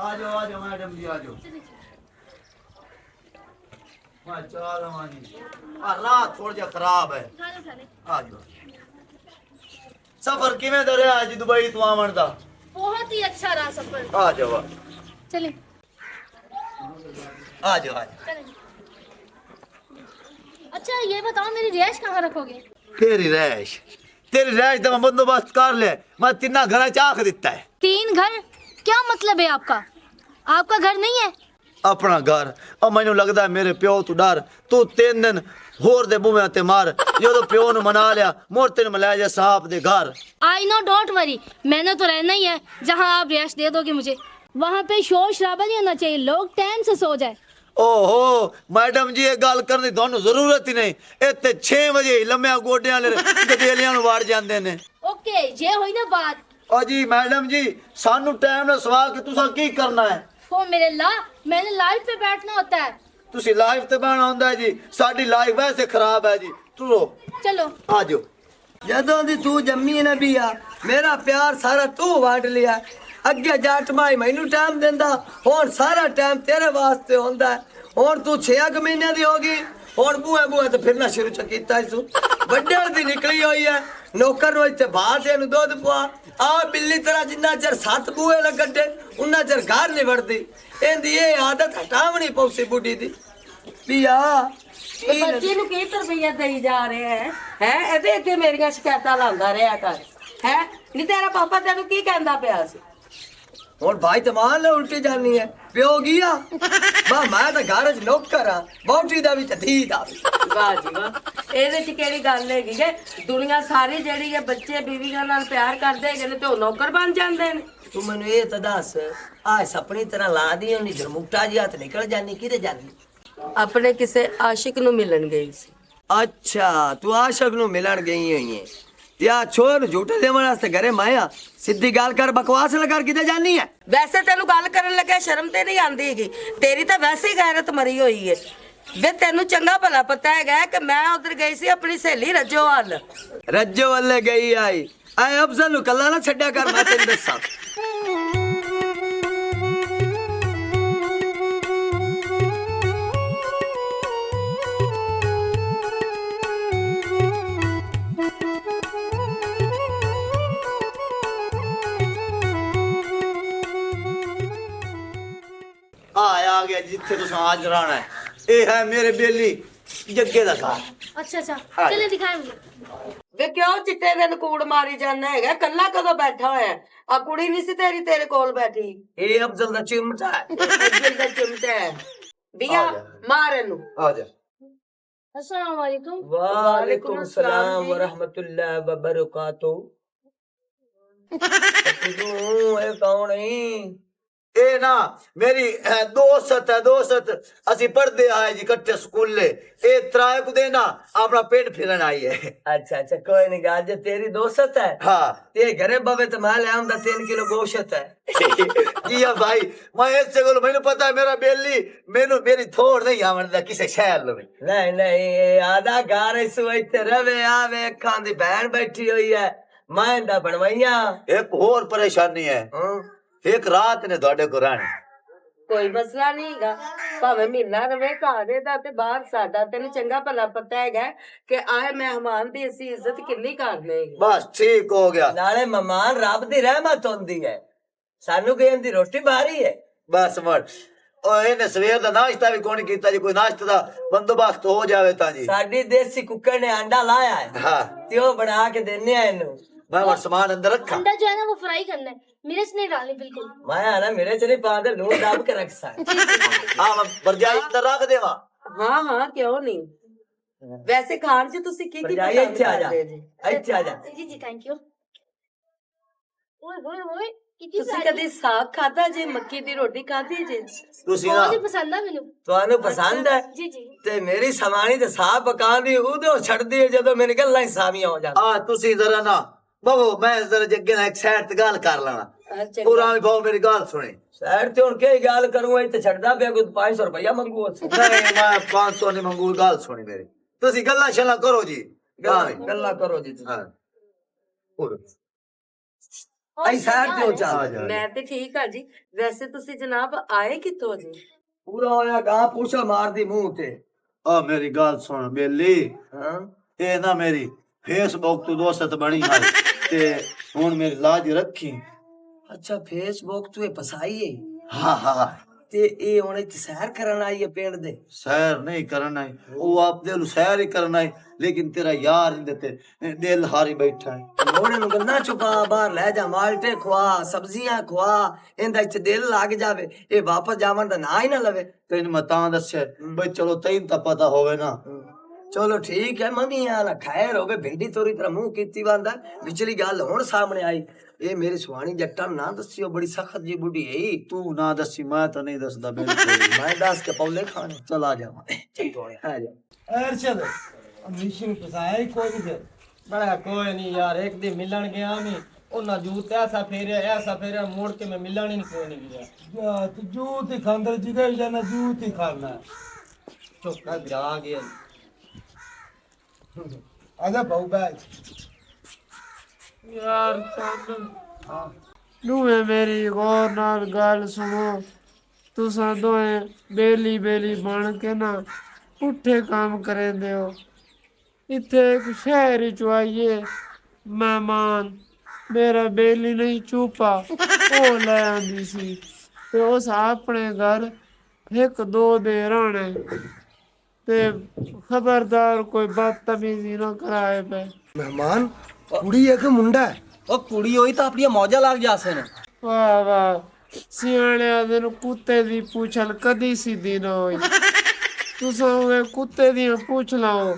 आ जाओ मैडम जी आ जाओ। मैं चाल हमारी रात थोड़ा जा खराब है। आ जाओ। सफर किवें दा रहा जी दुबई तो आवन दा? बहुत ही अच्छा रहा सफर। आ जाओ चले आ जाओ आ जाओ। चले। अच्छा ये बताओ मेरी रिहाइश कहाँ रखोगे? तेरी रैश का मैं बंदोबस्त कर ले। मैं तिना घर चाख दिता है। 3 घर? क्या मतलब है आपका? आपका घर नहीं है? अपना घर और मैनू लगता है मेरे प्यो तू डर तू 3 दिन होर दे बुवे ते मार जो तो प्यो ने मना लिया मोर तेन मिला जा साहब दे घर। आई नो डोंट वरी, मैंने तो रहना ही है जहाँ आप रिहाइश दे दोगे मुझे। वहाँ पे शोर शराबा नहीं होना चाहिए, लोग टाइम से सो जाए। ओहो मैडम जी ये गल करने दोनों जरूरत ही नहीं। इतने 6 बजे लम्बे गोडे वाले गदेलियां नु वाड़ जांदे ने। ओके ये हुई ना बात। ओ जी मैडम जी सानू टाइम ना सवाल कि तुसा की करना है। ओ मेरे ला, मैंने लाइफ पे बैठना होता है। तुसी लाइफ ते बहना होंदा है जी, साडी लाइफ वैसे खराब है जी। तुरो चलो आ जाओ। ਜਦੋਂ ਦੀ ਤੂੰ ਜੰਮੀ ਨਾ ਵੀ ਆ ਮੇਰਾ ਪਿਆਰ ਸਾਰਾ ਤੂੰ ਵੰਡ ਲਿਆ। ਅੱਗੇ ਜੱਟ ਮਾਈ ਮੈਨੂੰ ਟਾਈਮ ਦਿੰਦਾ, ਹੁਣ ਸਾਰਾ ਟਾਈਮ ਤੇਰੇ ਵਾਸਤੇ ਹੁੰਦਾ। ਹੁਣ ਤੂੰ 6 ਮਹੀਨਿਆਂ ਦੀ ਹੋ ਗਈ, ਹੁਣ ਬੂਹੇ ਤੇ ਫਿਰਨਾ ਸ਼ੁਰੂ ਚ ਕੀਤਾ ਤੂੰ। ਵੱਡੇ ਦੀ ਨਿਕਲੀ ਹੋਈ ਹੈ, ਨੌਕਰ ਨੂੰ ਇੱਥੇ ਬਾਹਰ ਦੇ ਨੂੰ ਦੁੱਧ ਪਵਾ ਆ ਬਿੱਲੀ ਤਰ੍ਹਾਂ ਜਿੰਨਾ ਚਿਰ 7 ਬੂਹੇ ਲੱਗਦੇ ਉਨਾ ਚਿਰ ਘਰ ਨਹੀਂ ਵੜਦੀ। ਇਹਦੀ ਇਹ ਆਦਤ ਹਟਾਵਣੀ ਪਊਸੀ ਬੁੱਢੀ ਦੀ। ਪੀਆ ਬੱਚੇ ਨੂੰ ਕੀ ਤਰਬੀਅਤ ਦੇਈ ਜਾ ਰਹੇ ਹੈ ਇਹਦੇ ਅੱਗੇ ਮੇਰੀਆਂ ਸ਼ਿਕਾਇਤਾਂ ਲਾਉਂਦਾ ਰਿਹਾ ਕਰ ਹੈ ਨਹੀਂ ਤੇਰਾ ਪਾਪਾ ਤੈਨੂੰ ਕੀ ਕਹਿੰਦਾ ਪਿਆ ਸੀ? ਹੁਣ ਭਾਈ ਤਮਾਨ ਲੈ ਉਲਟੀ ਜਾਨੀ ਹੈ ਪਿਓ ਗਿਆ ਮੈਂ ਤਾਂ ਘਰ ਚ ਨੌਕਰ ਆ ਬੌਟੀ ਦਾ ਵੀ ਤੇ ਧੀ ਦਾ ਵੀ। ਵਾਹ ਜੀ ਵਾਹ, ਇਹਦੇ ਚ ਕਿਹੜੀ ਗੱਲ ਹੈਗੀ ਜੇ ਦੁਨੀਆ ਸਾਰੀ ਜਿਹੜੀ ਹੈ ਬੱਚੇ ਬੀਵੀਆਂ ਨਾਲ ਪਿਆਰ ਕਰਦੇ ਹੈਗੇ ਨੇ ਤੇ ਉਹ ਨੌਕਰ ਬਣ ਜਾਂਦੇ ਨੇ। ਤੂੰ ਮੈਨੂੰ ਇਹ ਤਾਂ ਦੱਸ ਆ ਸਪਣੀ ਤਰ੍ਹਾਂ ਲਾ ਦੀ ਉਹਨੀ ਜਰਮੁਕਟਾ ਜੀ ਹੱਥ ਨਿਕਲ ਜਾਨੀ ਕਿਹਦੇ ਜਾਨੀ? ਆਪਣੇ ਕਿਸੇ ਆਸ਼ਿਕ ਨੂੰ ਮਿਲਣ ਗਈ ਸੀ। ਅੱਛਾ ਤੂੰ ਆਸ਼ਕ ਨੂੰ ਮਿਲਣ ਗਈ ਹੋਈ ਹੈ ਯਾ ਛੋਰ ਝੂਠੇ ਦੇਵਣ ਵਾਸਤੇ ਘਰੇ ਮਾਇਆ ਸਿੱਧੀ ਗੱਲ ਕਰ ਬਕਵਾਸ ਨਾ ਕਰ ਕਿਤੇ ਜਾਨੀ ਹੈ? ਵੈਸੇ ਤੈਨੂੰ ਗੱਲ ਕਰਨ ਲੱਗਿਆ ਸ਼ਰਮ ਤੇ ਨਹੀਂ ਆਉਂਦੀ ਹੈਗੀ? ਤੇਰੀ ਤਾਂ ਵੈਸੇ ਹੀ ਗੈਰਤ ਮਰੀ ਹੋਈ ਹੈ ਵੇ। ਤੈਨੂੰ ਚੰਗਾ ਭਲਾ ਪਤਾ ਹੈਗਾ ਕਿ ਮੈਂ ਉਧਰ ਗਈ ਸੀ ਆਪਣੀ ਸਹੇਲੀ ਰੱਜੋਵਾਲ। ਰੱਜੋ ਵੱਲੇ ਗਈ ਆਈ ਐ ਅਫਜ਼ਲ ਨੂੰ ਕੱਲਾ ਨਾ ਛੱਡਿਆ ਕਰ ਮੈਂ ਤੈਨੂੰ ਦੱਸਾਂ। आ गया जिथे तुसा आज रहना है। ये है मेरे बेली जग्गे दा घर। अच्छा अच्छा हाँ। चले दिखाए मुझे। ਵੇ ਕਿਉਂ ਚਿੱਟੇ ਦਿਨ ਕੂੜ ਮਾਰੀ ਜਾਂਦਾ ਹੈਗਾ? ਕੱਲਾ ਕਦੋਂ ਬੈਠਾ ਹੋਇਆ? ਆ ਕੁੜੀ ਨਹੀਂ ਸੀ ਤੇਰੀ ਤੇਰੇ ਕੋਲ ਬੈਠੀ? ਇਹ ਅਫਜ਼ਲ ਦਾ ਚਿਮਟਾ ਹੈ। ਅੱਗੇ ਦਾ ਚਿਮਟਾ ਹੈ ਬਿਆ ਮਾਰ ਇਹਨੂੰ। आ जा। अस्सलाम वालेकुम। वालेकुम सलाम व रहमतुल्लाह व बरकातहू। तू ए कौन है? ए ना मेरी दोस्त है दोस्त असी पढ़दे आए जी कट्ठे स्कूले। ए त्राए को देना अपना पेट फिरन आई है। अच्छा अच्छा कोई नहीं गाज जे तेरी दोस्त है हाँ ते घरे बवे तो मैं ले आऊंगा 3 किलो गोश्त है। जी हाँ भाई मैं ऐसे बोलो मैंने पता है मेरा बेली मेनू मेरी थोड़ नहीं आवड़दा किसे शहर लो। नहीं नहीं आधा घर इस वैते रवे आवे अखां दी बहन बैठी हुई है मैं दा बनवाइया। एक और परेशानी है एक रात ने ਤੁਹਾਡੇ ਕੋ ਰਹਿਣਾ। ਕੋਈ ਮਸਲਾ ਨਹੀਂ ਹੈਗਾ ਭਾਵੇਂ ਮਹੀਨਾ ਰਵੇ ਘਰ ਦਾ ਤੇ ਬਾਹਰ ਸਾਡਾ। ਤੈਨੂੰ ਚੰਗਾ ਭਲਾ ਪਤਾ ਹੈਗਾ ਕਿ ਆਏ ਮਹਿਮਾਨ ਦੀ ਅਸੀਂ ਇੱਜ਼ਤ ਕਿੰਨੀ ਕਰਦੇ ਹੈਗੇ। बस ठीक हो गया। नाले मेहमान रब दी रहमत होंदी है सानू कहन दी रोटी बारी है। बस मर ओ ਇਹਨੇ ਸਵੇਰ ਦਾ ਨਾਸ਼ਤਾ ਵੀ ਕੋਈ ਕੀਤਾ ਜੀ। ਕੋਈ ਨਾਸ਼ਤੇ ਦਾ ਬੰਦੋਬਸਤ ਹੋ ਜਾਵੇ ਤਾਂ ਜੀ। साडी देसी कुकर ने अंडा लाया है हाँ ते ओ बना के देने आ इनु। मैं और सामान अंदर रखा। अंडा जो है ना वो फ्राई करना है, मिर्च नहीं डालनी बिल्कुल। मैं ना मेरे च नहीं पादे लून दब के रख सा। हाँ मैं बरजाई अंदर रख देवा। ਹਾਂ ਹਾਂ ਕਿਉਂ ਨਹੀਂ। ਵੈਸੇ ਖਾਣ ਚ ਤੁਸੀਂ ਕੀ ਕੀ जाइए ਪਸੰਦ ਇੱਥੇ ਆ ਜਾ ਕਰਦੇ ਜੀ? ਇੱਥੇ ਆ ਜਾ। जी जी थैंक यू। ओए ओए ओए कितनी ਤੁਸੀਂ सारी ਕਦੀ ਸਾਗ ਖਾਦਾ ਜੇ? ਮੱਕੀ ਦੀ ਰੋਟੀ ਖਾਧੀ ਜੇ? ਤੁਸੀਂ बहुत ही ਨਾ पसंद है मैनू। ਤੁਹਾਨੂੰ ਪਸੰਦ ਹੈ जी जी ਤੇ ਮੇਰੀ ਸਮਾਣੀ ਤੇ ਸਾਹ ਪਕਾਉਂਦੀ ਉਦੋਂ ਛੱਡਦੀ ਹੈ ਜਦੋਂ ਮੈਨੂੰ ਗੱਲਾਂ ਹੀ ਸਾਮੀਆਂ ਹੋ ਜਾਂਦੀਆਂ। ਆ ਤੁਸੀਂ ਜ਼ਰਾ ਨਾ ਬਵੋ ਮੈਂ ਜ਼ਰਾ ਜੱਗੇ ਨਾਲ ਇੱਕ ਸਾਈਡ ਤੇ ਗੱਲ ਕਰ ਲੈਣਾ। ਅੱਛਾ ਪੁਰਾਣੀ ਭਾਉ ਮੇਰੀ ਗੱਲ ਸੁਣੀ। ਸਾਈਡ ਤੇ ਹੁਣ ਕੀ ਗੱਲ ਕਰੂੰ ਇੱਥੇ ਛੱਡਦਾ ਪਿਆ ਕੋਈ 500 ਰੁਪਇਆ ਮੰਗੂ ਉਸ। ਨਹੀਂ ਮੈਂ 500 ਨਹੀਂ ਮੰਗੂ। ਗੱਲ ਸੁਣੀ ਮੇਰੀ ਤੁਸੀਂ ਗੱਲਾਂ ਸ਼ੱਲਾਂ ਕਰੋ ਜੀ। ਗੱਲਾਂ ਕਰੋ ਜੀ ਤੁਸੀਂ। ਹਾਂ ਹੋਰ ਆਈ ਸਾਈਡ ਤੇ ਹੋ ਆ ਚੱਲ ਜਾ ਮੈਂ ਤੇ ਠੀਕ ਆ ਜੀ। ਵੈਸੇ ਤੁਸੀਂ ਜਨਾਬ ਆਏ ਕਿੱਥੋਂ ਜੀ? ਪੂਰਾ ਹੋਇਆ ਗਾਂ ਪੂਛਾ ਮਾਰਦੀ ਮੂੰਹ ਤੇ ਆ ਮੇਰੀ ਗੱਲ ਸੁਣ ਬੇਲੀ, ਹਾਂ ਇਹ ਨਾ ਮੇਰੀ ਫੇਸਬੁੱਕ ਤੋਂ ਦੋਸਤ ਬਣੀ ਹੈ ਤੇ ਹੁਣ ਮੇਰੀ ਲਾਜ ਰੱਖੀ। ਅੱਛਾ ਫੇਸਬੁੱਕ ਤੋਂ ਇਹ ਪਸਾਈ ਹੈ ਹਾਂ ਹਾਂ ਤੇ ਇਹ ਹੁਣ ਇੱਥੇ ਸੈਰ ਕਰਨ ਆਈ ਹੈ ਪਿੰਡ ਦੇ ਸੈਰ ਨਹੀਂ ਕਰਨਾ ਹੈ, ਉਹ ਆਪ ਦਿਲ ਸੈਰ ਹੀ ਕਰਨਾ ਹੈ, ਲੇਕਿਨ ਤੇਰਾ ਯਾਰ ਇਹਦੇ ਤੇ ਦਿਲ ਹਾਰੀ ਬੈਠਾ ਹੈ। ਮੋੜੇ ਨੂੰ ਗੰਨਾ ਚੁਕਾ ਬਾਹਰ ਲੈ ਜਾ ਮਾਲਟੇ ਖਵਾ ਸਬਜ਼ੀਆਂ ਖਵਾ ਇਹਦਾ ਇੱਥੇ ਦਿਲ ਲੱਗ ਜਾਵੇ ਇਹ ਵਾਪਸ ਜਾਵਣ ਦਾ ਨਾਂ ਹੀ ਨਾ ਲਵੇ ਤੈਨੂੰ ਮੈਂ ਤਾਂ ਦੱਸਿਆ ਬਈ ਚਲੋ ਤੈਨੂੰ ਤਾਂ ਪਤਾ ਹੋਵੇ ਨਾ। ਚਲੋ ਠੀਕ ਹੈ ਮੰਮੀ ਆ ਨਾ ਖੈਰ ਹੋਵੇ ਭਿੰਡੀ ਤੋਰੀ ਤਰ੍ਹਾਂ ਮੂੰਹ ਕੀਤੀ ਬੰਦਾ ਵਿਚਲੀ ਗੱਲ ਹੁਣ ਸਾਹਮਣੇ ਆਈ ਇਹ ਮੇਰੀ ਸੁਹਾਣੀ ਜੱਟਾਂ ਨੂੰ ਨਾ ਦੱਸਿਓ ਬੜੀ ਸਖਤ ਜੀ ਬੁੱਢੀ ਹੈ ਤੂੰ ਨਾ ਦੱਸੀ ਮੈਂ ਤਾਂ ਨਹੀਂ ਦੱਸਦਾ ਬਿਲਕੁਲ। ਮੈਂ ਦੱਸ ਕੇ ਪੌਲੇ ਖਾਣੇ ਚਲ ਆ ਜਾ ਚੰਗੋ ਆ ਜਾ ਅਰਸ਼ਦ ਮਿਸ਼ਨ ਪਸਾਇਆ ਹੀ ਕੋਈ ਨਹੀਂ ਬੜਾ ਕੋਈ ਨਹੀਂ ਯਾਰ ਇੱਕ ਦਿਨ ਮਿਲਣ ਗਿਆ ਮੈਂ ਉਹਨਾਂ ਜੂਤ ਐਸਾ ਫੇਰਿਆ ਮੋੜ ਕੇ ਮੈਂ ਮਿਲਣ ਹੀ ਨਹੀਂ ਕੋਈ ਨਹੀਂ ਗਿਆ ਯਾ ਤੂੰ ਜੂਤ ਹੀ ਖਾਂਦਰ ਜਿਗਰ ਜਾਣਾ ਜੂਤ ਹੀ ਖਾਣਾ ਚੁੱਕਾ ਗਿਰਾ ਗਿਆ ਆਜਾ ਬਾਉ ਬੈਠ ਯਾਰ ਸਾਨੂੰ ਨੂੰਵੇਂ ਮੇਰੀ ਗੌਰ ਨਾਲ ਗੱਲ ਸੁਣੋ ਤੁਸੀਂ ਦੋਵੇਂ ਬੇਲੀ ਬਣ ਕੇ ਨਾ ਪੁੱਠੇ ਕੰਮ ਕਰੇਂਦੇ ਹੋ। ਇੱਥੇ ਇੱਕ ਸ਼ਹਿਰ ਵਿੱਚ ਆਈਏ ਮਹਿਮਾਨ ਮੇਰਾ ਬੇਲੀ ਨਹੀਂ ਚੂਪਾ ਉਹ ਲੈ ਆਂਦੀ ਸੀ ਤੇ ਉਸ ਆਪਣੇ ਘਰ ਇੱਕ ਦੋ ਦੇ ਰਹਿਣੇ ਤੇ ਖਬਰਦਾਰ ਕੋਈ ਬਦਤਮੀਜ਼ੀ ਨਾ ਕਰਾਏ ਪਏ। ਮਹਿਮਾਨ ਕੁੜੀ ਹੈ ਕਿ ਮੁੰਡਾ ਹੈ? ਉਹ ਕੁੜੀ ਹੋਈ ਤਾਂ ਆਪਣੀਆਂ ਮੌਜਾਂ ਲੱਗ ਜਾਸੇ ਨੇ ਵਾਹ ਵਾਹ ਸਿਆਣਿਆਂ ਦੇ ਨੂੰ ਕੁੱਤੇ ਦੀ ਪੂਛਲ ਕਦੀ ਸਿੱਧੀ ਨਾ ਹੋਈ ਤੁਸੀਂ ਉਹ ਕੁੱਤੇ ਦੀਆਂ ਪੁੱਛ ਲਾਓ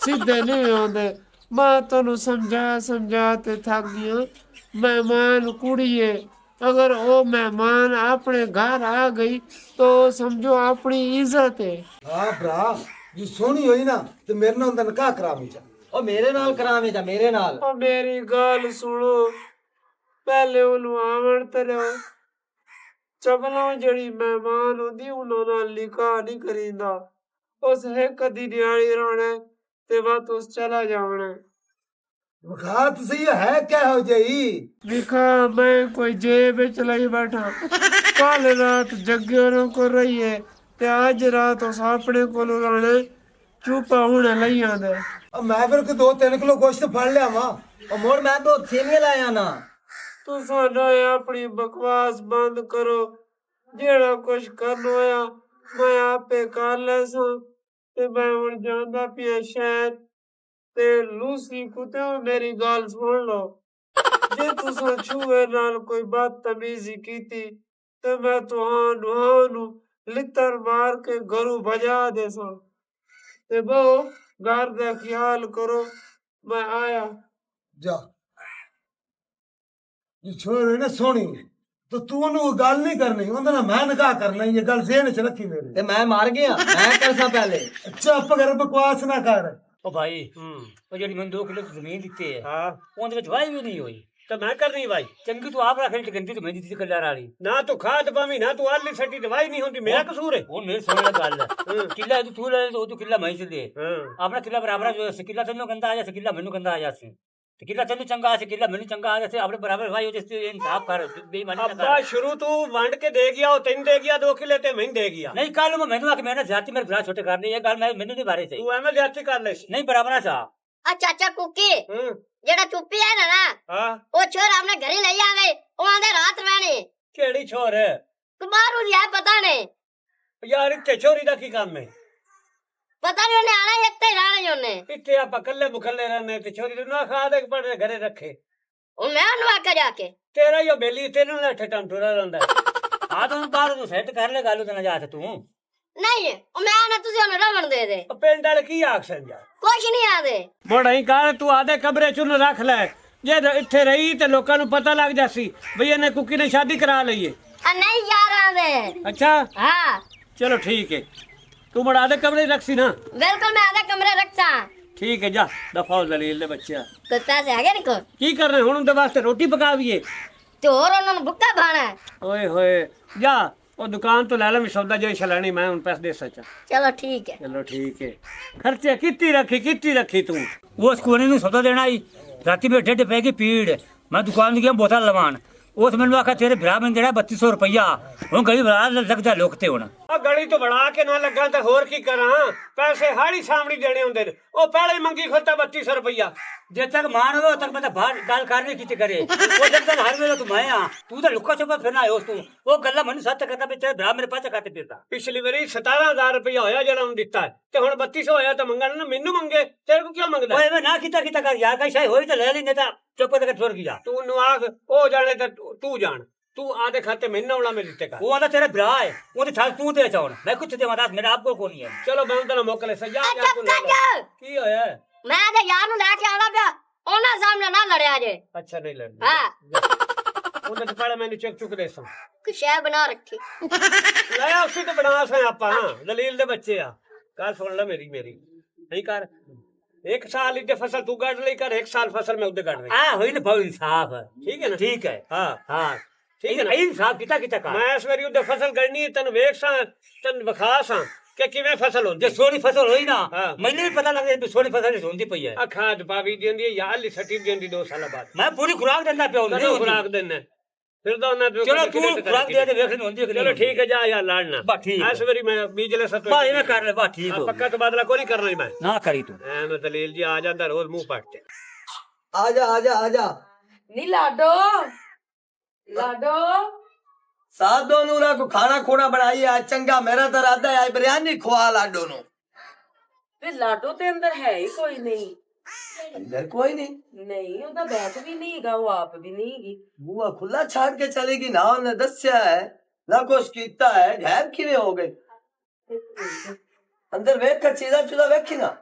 ਸਿੱਧੇ ਨਹੀਂ ਆਉਂਦੇ। ਮੈਂ ਤੁਹਾਨੂੰ ਸਮਝਾ ਤੇ ਥੱਕ ਗਿਆ। ਮਹਿਮਾਨ ਕੁੜੀਏ ਅਗਰ ਉਹ ਮਹਿਮਾਨ ਆਪਣੇ ਘਰ ਆ ਗਈ तो समझो अपनी इज्जत है। हाँ भरा जी सोनी होई ना ते मेरे नाल उनदा निकाह करावी जा ਉਹ ਮੇਰੇ ਨਾਲ ਕਰਾਵੇਂ ਜਾਂ ਮੇਰੇ ਨਾਲ और मेरी गल सुनो पहले उन्होंने आवन ते चबलों जड़ी मेहमान होंदी उन्होंने निकाह नहीं करींदा उस एक दी न्याणी रहना ते बात उस चला जावना वखात सही है क्या हो जाई दिखा मैं कोई जेब विच लई बैठा कल रात जग्गियों को रही है ते आज रात उस अपने को लाने चुपा होने लई आंदे अब मैं फिर को 2-3 किलो गोश्त फड़ लिया वा ਉਹ ਮੋੜ ਮੈਂ ਤਾਂ ਸੇਮੀਆਂ ਲਾਇਆ ਨਾ तुसां ना अपनी बकवास बंद करो जेड़ा कुछ करना होया मैं आपे कर लैसा ते मैं हुण जांदा पिया शहर ते लूसी कुत्ते मेरी गल सुन लो जे तुसां छूए नाल कोई बदतमीजी कीती ते मैं तुहानू लित्तर मार के घरू भजा देसा ते बो घर दा ख्याल करो मैं आया जा ये छोड़ ना सोनी तो तू ਉਹਨੂੰ ਗੱਲ ਨਹੀਂ ਕਰਨੀ ਉਹਦਾ ਨਾ ਮੈਂ ਨਿਕਾਹ ਕਰਨਾ ਇਹ ਗੱਲ ਜ਼ਹਿਨ ਚ ਰੱਖੀ ਮੇਰੇ ਤੇ ਮੈਂ ਮਾਰ ਗਿਆ ਮੈਂ ਕਰਸਾਂ ਪਹਿਲੇ ਚੁੱਪ ਕਰ ਬਕਵਾਸ ਨਾ ਕਰ ਉਹ ਭਾਈ ਉਹ ਜਿਹੜੀ ਮੈਨੂੰ 2 ਕਿਲੋ ਜ਼ਮੀਨ ਦਿੱਤੀ ਹੈ ਹਾਂ ਉਹਦੇ ਵਿੱਚ ਵਾਈ ਵੀ ਨਹੀਂ ਹੋਈ ਤਾਂ ਮੈਂ ਕਰਨੀ ਭਾਈ ਚੰਗੀ ਤੂੰ ਆਪ ਰੱਖਣੀ ਚੰਗੀ ਤੂੰ ਮੈਂ ਦਿੱਤੀ ਕੱਲਰ ਵਾਲੀ ਨਾ ਤੂੰ ਖਾਦ ਪਾਵੀਂ ਨਾ ਤੂੰ ਆਲੀ ਸੱਟੀ ਦਵਾਈ ਨਹੀਂ ਹੁੰਦੀ ਮੇਰਾ ਕਸੂਰ ਹੈ ਉਹ ਮੇਰੇ ਸੁਣ ਲੈ ਗੱਲ ਕਿੱਲਾ ਤੂੰ ਲੈ ਤੂੰ ਕਿੱਲਾ ਮੈਂ ਚ ਦੇ ਹਾਂ ਆਪਣਾ ਕਿੱਲਾ ਬਰਾਬਰ ਜੋ ਕਿੱਲਾ ਤੈਨੂੰ ਗੰਦਾ ਆ ਜਾ ਕਿੱਲਾ ਮੈਨੂੰ ਗੰਦਾ ਆ ਜਾ ਸੀ ਤੇ ਕਿੱਲਾ ਤੈਨੂੰ ਚੰਗਾ ਆ ਸੀ ਕਿੱਲਾ ਮੈਨੂੰ ਚੰਗਾ ਆ ਜਾ ਆਪਣੇ ਬਰਾਬਰ ਭਾਈ ਉਹ ਜਿਸ ਇਨਸਾਫ ਕਰ ਬੇਈਮਾਨੀ ਨਾ ਅੱਬਾ ਕਰ ਸ਼ੁਰੂ ਤੋਂ ਵੰਡ ਕੇ ਦੇ ਗਿਆ ਉਹ ਤੈਨੂੰ ਦੇ ਗਿਆ 2 ਕਿੱਲੇ ਤੇ ਮੈਨੂੰ ਦੇ ਗਿਆ ਨਹੀਂ ਕੱਲ ਨੂੰ ਮੈਨੂੰ ਆ ਕੇ ਮੈਂ ਨਾ ਜਾਤੀ ਮੇਰੇ ਭਰਾ ਛੋਟੇ ਕਰਨੀ ਇਹ ਗੱਲ ਮੈਂ ਮੈਨੂੰ ਨਹੀਂ ਬਾਰੇ ਸਹੀ ਤੂੰ ਐਵੇਂ ਜਾਤੀ ਕਰ ਲੈ ਨਹੀਂ ਬਰਾਬਰ ਆ ਸਾ ਆ ਚਾਚਾ ਕੁੱਕੀ ਹਾਂ ਜਿਹੜਾ ਚੁੱਪੀ ਹੈ ਨਾ ਹਾਂ ਉਹ ਛੋਰ ਆਪਣੇ ਘਰੇ ਲਈ ਆਵੇ ਉਹ ਆਂਦੇ ਰਾਤ ਰਹਿਣੇ ਕਿਹੜੀ ਛੋਰ ਕੁਮਾਰੂ ਦੀ ਹੈ ਪਤਾ ਨਹੀਂ ਯਾਰ ਇੱਥੇ ਛੋਰੀ ਦਾ ਕੀ ਕੰਮ ਹੈ ਪਤਾ ਨਹੀਂ ਉਹਨੇ ਆਣਾ ਇੱਥੇ ਹੀ ਰਹਿਣਾ ਹੀ ਉਹਨੇ ਇੱਥੇ ਆਪਾਂ ਕੱਲੇ ਮੁਖੱਲੇ ਰਹਿੰਦੇ ਤੇ ਛੋਰੀ ਨੂੰ ਨਾ ਖਾ ਦੇ ਪੜੇ ਘਰੇ ਰੱਖੇ ਉਹ ਮੈਂ ਉਹਨੂੰ ਆਖਿਆ ਜਾ ਕੇ ਤੇਰਾ ਹੀ ਉਹ ਬੇਲੀ ਤੈਨੂੰ ਨਾ ਠਟਾਂ ਟੁਰਾ ਰਹਿੰਦਾ ਆ ਤੂੰ ਬਾਹਰ ਤੂੰ ਸੈੱਟ ਕਰ ਲੈ ਗੱਲ ਉਹਦੇ ਨਾਲ ਜਾ ਤੇ ਤੂੰ ਨਹੀਂ ਉਹ ਮੈਂ ਆਣਾ ਤੁਸੀਂ ਉਹਨੂੰ ਰਵਣ ਦੇ ਦੇ ਉਹ ਪਿੰਡ ਵਾਲੇ ਕੀ ਆਖਣ ਜਾ ਕੁਛ ਨਹੀਂ ਆਦੇ ਬੜਾਈ ਕਰ ਤੂੰ ਆਦੇ ਕਮਰੇ ਚ ਉਹਨੂੰ ਰੱਖ ਲੈ ਜੇ ਇੱਥੇ ਰਹੀ ਤੇ ਲੋਕਾਂ ਨੂੰ ਪਤਾ ਲੱਗ ਜਾਸੀ ਬਈ ਇਹਨੇ ਕੁੱਕੀ ਨੇ ਸ਼ਾਦੀ ਕਰਾ ਲਈ ਏ ਆ ਨਹੀਂ ਯਾਰਾਂ ਦੇ ਅੱਛਾ ਹਾਂ ਚਲੋ ਠੀਕ ਹੈ ਤੂੰ ਬੜਾ ਆਦੇ ਕਮਰੇ ਰੱਖੀ ਨਾ ਬਿਲਕੁਲ ਮੈਂ ਆਦੇ ਕਮਰੇ ਰੱਖਾਂ ਠੀਕ ਹੈ ਜਾ ਦਫਾ ਹੋ ਜਲੀਲ ਦੇ ਬੱਚਿਆ ਤੇ ਪੈਸੇ ਹੈਗੇ ਨਹੀਂ ਕੋ ਕੀ ਕਰਨਾ ਹੁਣ ਉਹਦੇ ਵਾਸਤੇ ਰੋਟੀ ਪਕਾਵੀਏ ਤੇ ਹੋਰ ਉਹਨਾਂ ਨੂੰ ਭੁੱਖਾ ਖਾਣਾ ਓਏ ਹੋਏ ਜਾ ਉਹ ਦੁਕਾਨ ਤੋਂ ਲੈ ਲੈ ਮੈਂ ਸੌਦਾ ਜੋ ਛਲਾਣੀ ਮੈਂ ਹੁਣ ਪੈਸੇ ਦੇ ਸੱਚਾ ਚਲੋ ਠੀਕ ਹੈ ਚਲੋ ਠੀਕ ਹੈ ਖਰਚੇ ਕੀਤੀ ਰੱਖੀ ਤੂੰ वो उस कोने ਨੂੰ ਸੌਦਾ ਦੇਣਾ ਆਈ ਰਾਤੀ ਬੈਠੇ ਤੇ ਪੈ ਗਈ ਪੀੜ मैं दुकान गया बोतल लवान उस मैंने आखा तेरे भरा मैंने देना 3200 रुपया हूँ गली भरा लगता लुकते होना ਆ ਗਲੀ ਤੋਂ ਬਣਾ ਕੇ ਨਾ ਲੱਗਾ ਤੇ ਹੋਰ ਕੀ ਕਰਾਂ ਪੈਸੇ ਹਾੜੀ ਸਾਹਮਣੇ ਦੇਣੇ ਹੁੰਦੇ ਨੇ ਉਹ ਪਹਿਲੇ ਮੰਗੀ ਖਰਚਾ 3200 रुपया जब तक मान हो तक मैं तो बाहर गाल करने की करे वो जब तक हर वेले तू मैं आ तू तो लुका छुपा फिरना है तू वो गल्ला मैंने सच करता भी तेरे भरा मेरे पास खाते फिरता ਪਿਛਲੀ ਵਾਰੀ 17000 रुपया ਹੋਇਆ ਜਿਹੜਾ ਉਹਨੂੰ ਦਿੱਤਾ ਤੇ ਹੁਣ 3200 ਹੋਇਆ ਤਾਂ ਮੰਗਣ ਨਾ ਮੈਨੂੰ ਮੰਗੇ ਤੇਰੇ ਕੋ ਕਿਉਂ ਮੰਗਦਾ ओए मैं ना किता कर यार कहीं सही होई तो ले ली नहीं तो चुप करके छोड़ गया ਤੂੰ ਨੂੰ ਆਖ ਉਹ ਜਾਣੇ ਤਾਂ ਤੂੰ ਜਾਣ ਤੂੰ ਆਦੇ ਖਾਤੇ ਮੈਨੂੰ ਆਉਣਾ ਮੇਰੇ ਦਿੱਤੇ ਕਰ वो आदा तेरा भरा है वो तो छाल तू दे चावन मैं कुछ दे मदद मेरा आपको कौन है ਚਲੋ ਬੰਦ ਨਾ ਮੋਕਲੇ ਸਜਾ ਜਾ चुप ਤੂੰ ਲੈ ਲੈ। कर ਕੀ ਹੋਇਆ मैं ते यार नु लेके आना पिया ओना सामने ना लड़या जे ਅੱਛਾ ਨਹੀਂ ਲੜਨਾ हां ਉਹਦੇ ਤੇ ਪਹਿਲਾਂ ਮੈਨੂੰ ਚੈੱਕ ਚੁੱਕ ਦੇ ਸਾਂ कुछ शय बना रखी ਲੈ ਉਸੇ ਤੇ ਬਣਾ ਸਾਂ ਆਪਾਂ ਦਲੀਲ ਦੇ ਬੱਚੇ ਆ ਗੱਲ ਸੁਣ ਲੈ ਮੇਰੀ ਨਹੀਂ ਕਰ ਇੱਕ ਸਾਲ ਦੀ ਫਸਲ ਤੂੰ ਕੱਢ ਲਈ ਕਰ ਇੱਕ ਸਾਲ ਫਸਲ ਮੈਂ ਉਹਦੇ ਕੱਢ ਲਈ आ होई ना भाव इंसाफ ਠੀਕ ਹੈ ਨਾ ठीक है ਹਾਂ हां ਠੀਕ ਹੈ ਨਾ इंसाफ किता का ਮੈਂ ਇਸ ਵਾਰੀ ਉਹਦੇ ਫਸਲ ਕੱਢਣੀ ਤੈਨੂੰ ਵੇਖ ਸਾਂ ਤੈਨੂੰ ਵਿਖਾ ਸਾਂ ਕਿ ਕਿਵੇਂ ਫਸਲ ਹੁੰਦੀ जो सोनी फसल हुई ना हाँ। मैंने भी पता लग गया सोनी फसल होती पई है ਅੱਖਾਂ ਚ ਪਾਵੀ ਦਿੰਦੀ ਹੈ ਯਾਰ ਲਈ ਸੱਟੀ ਦਿੰਦੀ 2 ਸਾਲਾਂ ਬਾਅਦ मैं पूरी खुराक देना पिया ਕਦੋਂ नहीं ਖੁਰਾਕ ਦੇਣਾ ਫਿਰ ਤਾਂ ਉਹਨਾਂ ਦੇ चलो तू खुराक दे दे देख नहीं होती ਚਲੋ ਠੀਕ ਹੈ ਜਾ ਯਾਰ ਲੜਨਾ बस ठीक है ਇਸ ਵਾਰੀ ਮੈਂ ਬੀਜਲੇ ਸੱਤ भाई मैं कर ले बस ठीक हो ਪੱਕਾ ਤਬਾਦਲਾ ਕੋਈ ਨਹੀਂ ਕਰਨਾ ਹੀ ਮੈਂ ना करी तू ਐਵੇਂ ਦਲੀਲ ਜੀ ਆ ਜਾਂਦਾ ਰੋਜ਼ ਮੂੰਹ ਪੱਟ ਕੇ आजा आजा आजा ਨੀ ਲਾਡੋ ਲਾਡੋ सादो नूरा को खाना खोना बनाइए आज चंगा मेरा तो इरादा है आज बिरयानी खुआ लाडो नु ਤੇ ਲਾਡੋ ਤੇ ਅੰਦਰ ਹੈ ਹੀ ਕੋਈ ਨਹੀਂ अंदर कोई नहीं ਨਹੀਂ ਉਹਦਾ ਬੈਠ ਵੀ ਨਹੀਂ ਹੈਗਾ ਉਹ ਆਪ ਵੀ ਨਹੀਂ ਹੈਗੀ बुआ खुला छाड़ के चलेगी ना उन्हें दस्या है ना कुछ कीता है गैर किने हो गए अंदर वेख कर चीजा चुदा वेखी ना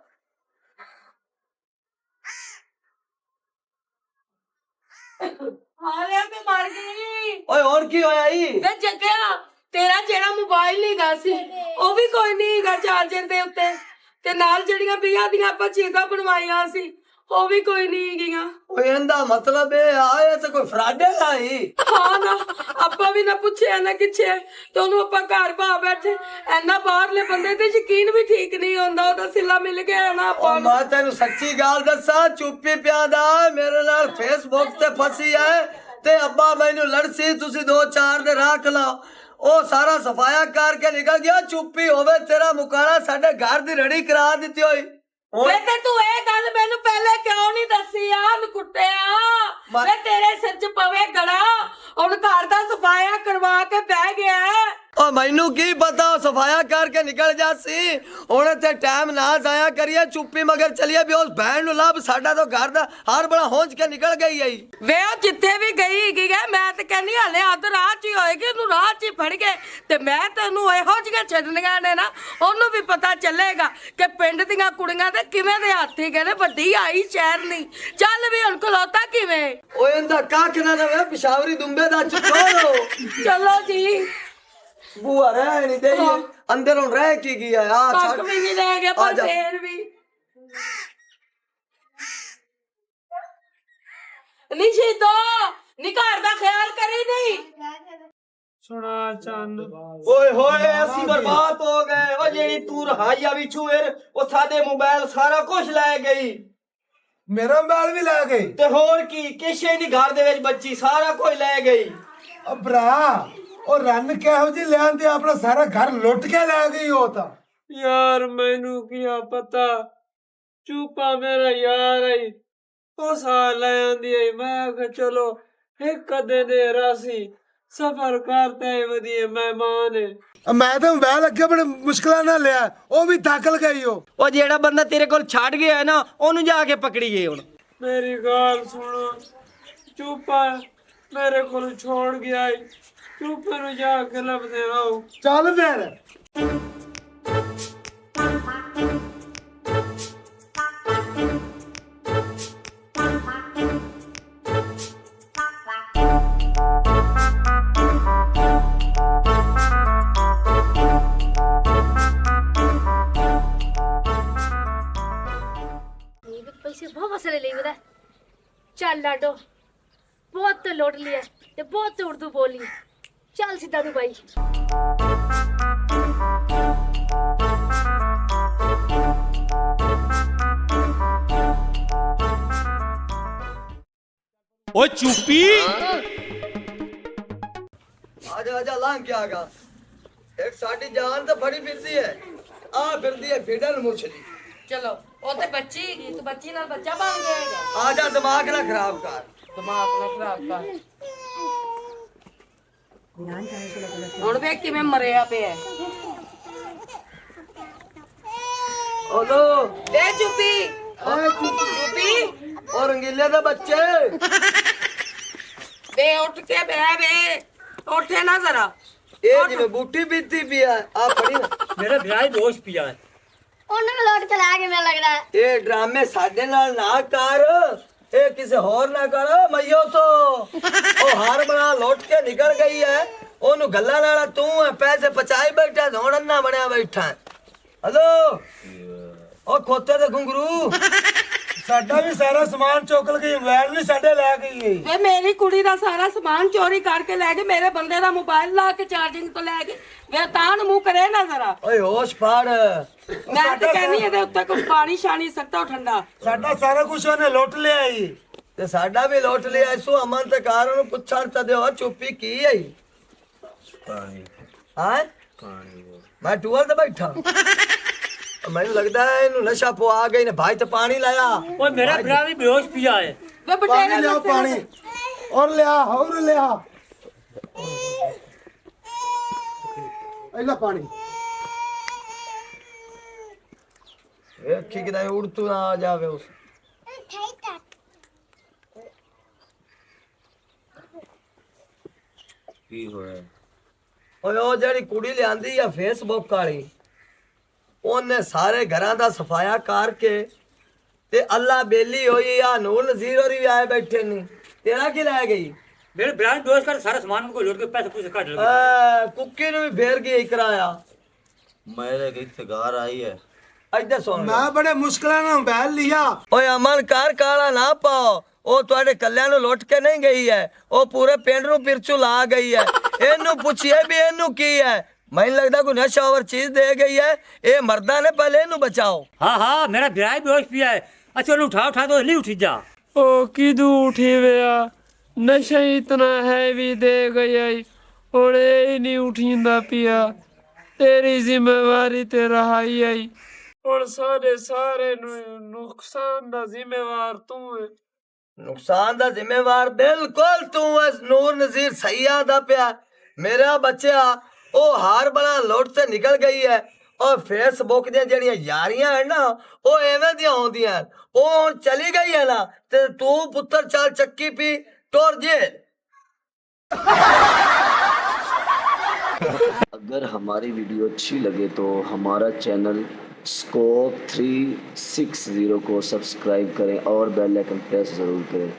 ਹਾਰਿਆ ਤੇ ਮਰ ਗਈ ओए और की होया ई ਵੇ ਜੱਗਿਆ ਤੇਰਾ ਜਿਹੜਾ ਮੋਬਾਈਲ ਹੈਗਾ ਸੀ ਉਹ ਵੀ ਕੋਈ ਨਹੀਂ ਹੈਗਾ ਚਾਰਜਰ ਦੇ ਉੱਤੇ ਤੇ ਨਾਲ ਜਿਹੜੀਆਂ ਬੀਆਂ ਦੀਆਂ ਆਪਾਂ ਚੀਜ਼ਾਂ ਬਣਵਾਈਆਂ ਸੀ ਉਹ ਵੀ ਕੋਈ ਨਹੀਂ ਹੈਗੀਆਂ ओए इंदा मतलब है आया तो कोई फ्रॉड है आई ਹਾਂ ਨਾ ਆਪਾਂ ਵੀ ਨਾ ਪੁੱਛਿਆ ਨਾ ਕਿਛੇ ਤੇ ਉਹਨੂੰ ਆਪਾਂ ਘਰ ਭਾ ਬੈਠੇ ਐਨਾ ਬਾਹਰਲੇ ਬੰਦੇ ਤੇ ਯਕੀਨ ਵੀ ਠੀਕ ਨਹੀਂ ਹੁੰਦਾ ਉਹਦਾ ਸਿੱਲਾ ਮਿਲ ਗਿਆ ਨਾ ਆਪਾਂ और ਨੂੰ मैं तेन सच्ची गाल दसा चुप्पी प्यादा मेरे नाल फेसबुक ते फसी है ते अब्बा मैनू लड़सी तुसी 2-4 दिन रख लाओ ਉਹ ਸਾਰਾ ਸਫਾਇਆ ਕਰਕੇ ਨਿਕਲ ਗਿਆ ਚੁੱਪੀ ਹੋਵੇ ਤੇਰਾ ਮੁਕਾਣਾ ਸਾਡੇ ਘਰ ਦੀ ਰੜੀ ਕਰਾ ਦਿੱਤੀ ਹੋਈ ਵੇ ਤੇ ਤੂੰ ਇਹ ਗੱਲ ਮੈਨੂੰ ਪਹਿਲੇ ਕਿਉਂ ਨਹੀਂ ਦੱਸੀ ਆ ਨਕੁੱਟਿਆ ਵੇ ਤੇਰੇ ਸਿਰ 'ਚ ਪਵੇ ਗੜਾ ਹੁਣ ਘਰ ਦਾ ਸਫਾਇਆ ਕਰਵਾ ਕੇ ਬਹਿ ਗਿਆ ਉਹ ਮੈਨੂੰ ਕੀ ਪਤਾ ਸਫਾਇਆ ਕਰਕੇ ਨਿਕਲ ਜਾਸੀ ਹੁਣ ਤੇ ਟਾਈਮ ਨਾ ਜ਼ਾਇਆ ਕਰੀਏ ਚੁੱਪੀ ਮਗਰ ਚਲੀਏ ਵੀ ਉਸ ਭੈਣ ਨੂੰ ਲੱਭ ਸਾਡਾ ਤਾਂ ਘਰ ਦਾ ਹਰ ਬੜਾ ਹੋਂਚ ਕੇ ਨਿਕਲ ਗਈ ਆਈ ਵੇ ਉਹ ਜਿੱਥੇ ਵੀ ਗਈ ਹੈਗੀ ਗੇ ਮੈਂ ਤੇ ਕਹਿੰਦੀ ਹਲੇ ਅੱਧ ਰਾਹ 'ਚ ਹੀ ਹੋਏਗੀ ਉਹਨੂੰ ਰਾਹ 'ਚ ਹੀ ਫੜ ਗਏ ਤੇ ਮੈਂ ਤੈਨੂੰ ਇਹੋ ਜਿਹੀਆਂ ਛੱਡਣੀਆਂ ਨੇ ਨਾ ਉਹਨੂੰ ਵੀ ਪਤਾ ਚੱਲੇਗਾ ਕਿ ਪਿੰਡ ਦੀਆਂ ਕੁੜੀਆਂ ਤੇ ਕਿਵੇਂ ਦੇ ਹੱਥੀ ਗਏ ਨੇ ਵੱਡੀ ਆਈ ਸ਼ਹਿਰ ਨਹੀਂ ਚੱਲ ਵੀ ਹੁਣ ਖਲੋਤਾ ਕਿਵੇਂ ਓਏ ਇਹਦਾ ਕੱਖ ਨਾ ਨਵੇਂ ਪਿਸ਼ਾਵਰੀ ਦੁੰਬੇ ਦਾ ਚੁੱਕੋ ਚਲੋ ਜੀ ਬੂਆ ਰਹਿ ਨਹੀਂ ਦੇਈ ਅੰਦਰੋਂ ਰਹਿ ਕੀ ਗਿਆ ਆ ਕੱਖ ਵੀ ਨਹੀਂ ਲੈ ਗਿਆ ਪਰ ਆਜਾ। ਫੇਰ ਵੀ ਨਿਸ਼ਿਦੋ ਨੀ ਘਰ ਦਾ ਖਿਆਲ ਕਰੀ ਨਹੀਂ ਸੁਣਾ ਚੰਨ ਓਏ ਹੋਏ ਅਸੀਂ ਬਰਬਾਦ ਹੋ ਗਏ ਉਹ ਜਿਹੜੀ ਤੂੰ ਰਹਾਈਆ ਵੀ ਛੂਰ ਉਹ ਸਾਡੇ ਮੋਬਾਈਲ ਸਾਰਾ ਕੁਝ ਲੈ ਗਈ ਮੇਰਾ ਮੋਬਾਈਲ ਵੀ ਲੈ ਗਈ ਤੇ ਹੋਰ ਕੀ ਕਿਸੇ ਨਹੀਂ ਘਰ ਦੇ ਵਿੱਚ ਬੱਚੀ ਸਾਰਾ ਕੁਝ ਲੈ ਗਈ ਉਹ ਭਰਾ ਉਹ ਰੰਨ ਕਿਹੋ ਜੀ ਲੈਣ ਤੇ ਆਪਣਾ ਸਾਰਾ ਘਰ ਲੁੱਟ ਕੇ ਲੈ ਗਈ ਉਹ ਤਾਂ ਯਾਰ ਮੈਨੂੰ ਕੀ ਪਤਾ ਚੁੱਪਾ ਮੇਰਾ ਯਾਰ ਆਈ ਉਹ ਸਾਲ ਲੈ ਆਂਦੀ ਆਈ ਮੈਂ ਕਿਹਾ ਚਲੋ ਇੱਕ ਅੱਧੇ ਦੇ ਰਾਸੀ ਸਫਰ ਕਰਤੇ ਵਧੀਆ ਮਹਿਮਾਨ ਮੈਂ ਤਾਂ ਮੋਬਾਈਲ ਅੱਗੇ ਬੜੇ ਮੁਸ਼ਕਲਾਂ ਨਾਲ ਲਿਆ ਉਹ ਵੀ ਦਾਖਲ ਗਈ ਉਹ ਜਿਹੜਾ ਬੰਦਾ ਤੇਰੇ ਕੋਲ ਛੱਡ ਗਿਆ ਹੈ ਨਾ ਉਹਨੂੰ ਜਾ ਕੇ ਪਕੜੀਏ ਹੁਣ ਮੇਰੀ ਗੱਲ ਸੁਣੋ ਚੁੱਪਾ ਮੇਰੇ ਕੋਲ ਛੋੜ ਗਿਆ ਈ ਚੁੱਪੇ ਨੂੰ ਜਾ ਕੇ ਲੱਭਦੇ ਰਹੋ ਚੱਲ ਫਿਰ पैसे बहुत मसले ले गए चल लाडो बहुत तो लौट लिया ते बहुत तो उर्दू बोली चल सीधा दुबई ਓਏ ਚੁੱਪੀ आजा आजा लांग क्या आगा एक साडी जान तो बड़ी फिरदी है आ फिरदी है फिडल मुछली ਚਲੋ ਉਹ ਤੇ ਬੱਚੀ ਹੈਗੀ ਤੂੰ ਬੱਚੀ ਨਾਲ ਬੱਚਾ ਬਣ ਗਿਆ ਹੈਗਾ आजा दिमाग ना खराब कर ਦਿਮਾਗ ਨਾਲ ਖਰਾਬ ਕਰ ਹੁਣ ਵੇਖ ਕਿਵੇਂ ਮਰਿਆ ਪਿਆ ਹੈ। ओलो ए चुप्पी चुप्पी और रंगीले दे बच्चे बे उठ के बे उठे ना जरा ए जिਵੇਂ ਬੂਟੀ ਪੀਤੀ ਪਿਆ ਆ ਫੜੀ ਨਾ। मेरा ब्याह बेहोश पिया है ਉਹਨੂੰ ਵੀ ਲੋਟ ਕੇ ਲੈ ਕੇ ਮੈਨੂੰ ਲੱਗਦਾ ਹੈ। ਇਹ ਡਰਾਮੇ ਸਾਡੇ ਨਾਲ ਨਾ ਕਰ ਇਹ ਕਿਸੇ ਹੋਰ ਨਾ ਕਰ ਮਈਓ ਤੋਂ ਉਹ ਹਾਰ ਬਣਾ ਲੁੱਟ ਕੇ ਨਿਕਲ ਗਈ ਹੈ ਉਹਨੂੰ ਗੱਲਾਂ ਨਾਲ ਤੂੰ ਹੈ ਪੈਸੇ ਪਚਾਈ ਬੈਠਾ ਹੁਣ ਅੰਨਾ ਬਣਿਆ ਬੈਠਾ ਹਲੋ ਉਹ ਖੋਤੇ ਦੇ ਘੁੰਗਰੂ ਸਾਡਾ ਵੀ ਸਾਰਾ ਸਮਾਨ ਚੁੱਕ ਗਈ, ਮੋਬਾਈਲ ਵੀ ਸਾਡੇ ਲੈ ਗਈ ਹੈ। ਵੇ ਮੇਰੀ ਕੁੜੀ ਦਾ ਸਾਰਾ ਸਮਾਨ ਚੋਰੀ ਕਰਕੇ ਲੈ ਗਏ ਮੇਰੇ ਬੰਦੇ ਦਾ ਮੋਬਾਈਲ ਲਾ ਕੇ ਚਾਰਜਿੰਗ ਤੋਂ ਲੈ ਗਏ ਵੇ ਤਾਂ ਨੂੰ ਮੂੰਹ ਕਰੇ ਨਾ ਜ਼ਰਾ ਓਏ ਹੋਸ਼ ਫੜ ਮੈਂ ਤੇ ਕਹਿੰਨੀ ਇਹਦੇ ਉੱਤੇ ਕੋਈ ਪਾਣੀ ਸ਼ਾਣੀ ਸਕਦਾ ਠੰਡਾ ਸਾਡਾ ਸਾਰਾ ਕੁਝ ਉਹਨੇ ਲੁੱਟ ਲਿਆ ਹੀ। ਤੇ ਸਾਡਾ ਵੀ ਲੁੱਟ ਲਿਆ ਸੋ ਅਮਨ ਤੇ ਕਾਰ ਨੂੰ ਪੁੱਛਣ ਤਾਂ ਦਿਓ ਚੁੱਪੀ ਕੀ ਹੈ ਪਾਣੀ ਹਾਂ ਮੈਂ ਟੂਲ ਤੇ ਬੈਠਾ ਮੈਨੂੰ ਲੱਗਦਾ ਹੈ ਇਹਨੂੰ ਨਸ਼ਾ ਪਵਾ ਗਈ ਨੇ ਭਾਈ ਤੇ ਪਾਣੀ ਲਾਇਆ और मेरा ब्याह भी बेहोश पिया है ਵੇ ਪਾਣੀ ਬਟੇਰੇ ਲਿਆ ਪਾਣੀ ਔਰ ਲਿਆ ਹੋਰ ਲਿਆ ਇਹਲਾ ਪਾਣੀ ਵੇਖੀ ਕਿਦਾਂ ਉੜ ਤੂੰ ਨਾ ਆ ਜਾਵੇ ਉਸ ਕੀ ਹੋਇਆ ਓਏ ਉਹ ਜਿਹੜੀ ਕੁੜੀ ਲਿਆਂਦੀ ਆ ਫੇਸਬੁੱਕ ਵਾਲੀ ਉਹਨੇ ਸਾਰੇ ਘਰਾਂ ਦਾ ਸਫਾਇਆ ਕਰਕੇ ਤੇ ਅੱਲਾ ਬੇਲੀ ਹੋਈ ਆ ਨੂਰ ਨਜ਼ੀਰ ਹੋਰੀ ਵੀ ਆਏ ਬੈਠੇ ਨਹੀਂ ਤੇਰਾ ਕੀ ਲੈ ਗਈ मेरे ब्याह में बेहोश कर सारा सामान उनको लौट के पैसे पूसे काट लगे ਕੁੱਕੀ ਨੂੰ ਵੀ ਫੇਰ ਗਈ ਕਰਾਇਆ ਮੇਰੇ ਕਿੱਥੇ ਘਰ ਆਈ ਹੈ ਇੱਧਰ ਸੁਣ ਮੈਂ ਬੜੇ ਮੁਸ਼ਕਲਾਂ ਨਾਲ ਮੋਬਾਈਲ ਲਿਆ। ਓਏ ਅਮਨ ਕਾਰ ਕਾਲਾ ਨਾ ਪਾਓ ਉਹ ਤੁਹਾਡੇ ਕੱਲਿਆਂ ਨੂੰ ਲੁੱਟ ਕੇ ਨਹੀਂ ਗਈ ਹੈ ਉਹ ਪੂਰੇ ਪਿੰਡ ਨੂੰ ਪਿਰਚੂ ਲਾ ਗਈ ਹੈ ਇਹਨੂੰ ਪੁੱਛੀਏ ਵੀ ਇਹਨੂੰ ਕੀ ਹੈ ਮੈਨੂੰ ਲੱਗਦਾ ਕੋਈ ਨਸ਼ਾ ਹੋਰ ਚੀਜ਼ ਦੇ ਗਈ ਹੈ ਇਹ ਮਰਦਾਂ ਨੇ ਪਹਿਲੇ ਇਹਨੂੰ ਬਚਾਓ हाँ हाँ मेरा ब्याह भी बेहोश पिया है अच्छा उन्हें उठा तो नहीं उठी जा ओ किदू उठी गया नशा इतना हैवी दे गया और ये नहीं उठींदा पिया तेरी जिम्मेवारी ते रहाई आई और सारे नुकसान दा जिम्मेवार तू है ਨੁਕਸਾਨ ਦਾ ਜ਼ਿੰਮੇਵਾਰ ਬਿਲਕੁਲ ਤੂੰ ਐ ਨੂਰ ਨਜ਼ੀਰ ਸਈਆ ਦਾ ਪਿਆ ਮੇਰਾ ਬੱਚਾ ਉਹ ਹਾਰ ਬਣਾ ਲੁੱਟ ਤੇ ਨਿਕਲ ਗਈ ਹੈ ਔਰ ਫੇਸਬੁੱਕ ਦੀਆਂ ਜਿਹੜੀਆਂ ਯਾਰੀਆਂ ਹਨ ਨਾ ਉਹ ਐਵੇਂ ਦੀਆਂ ਹੁੰਦੀਆਂ ਉਹ ਹੁਣ ਚਲੀ ਗਈ ਹੈ ਨਾ ਤੇ ਤੂੰ ਪੁੱਤਰ ਚੱਲ ਚੱਕੀ ਪੀ ਟੋਰ ਜੇ अगर हमारी वीडियो अच्छी लगे तो हमारा चैनल स्कोप 360 को सब्सक्राइब करें और बेल आइकन प्रेस ज़रूर करें।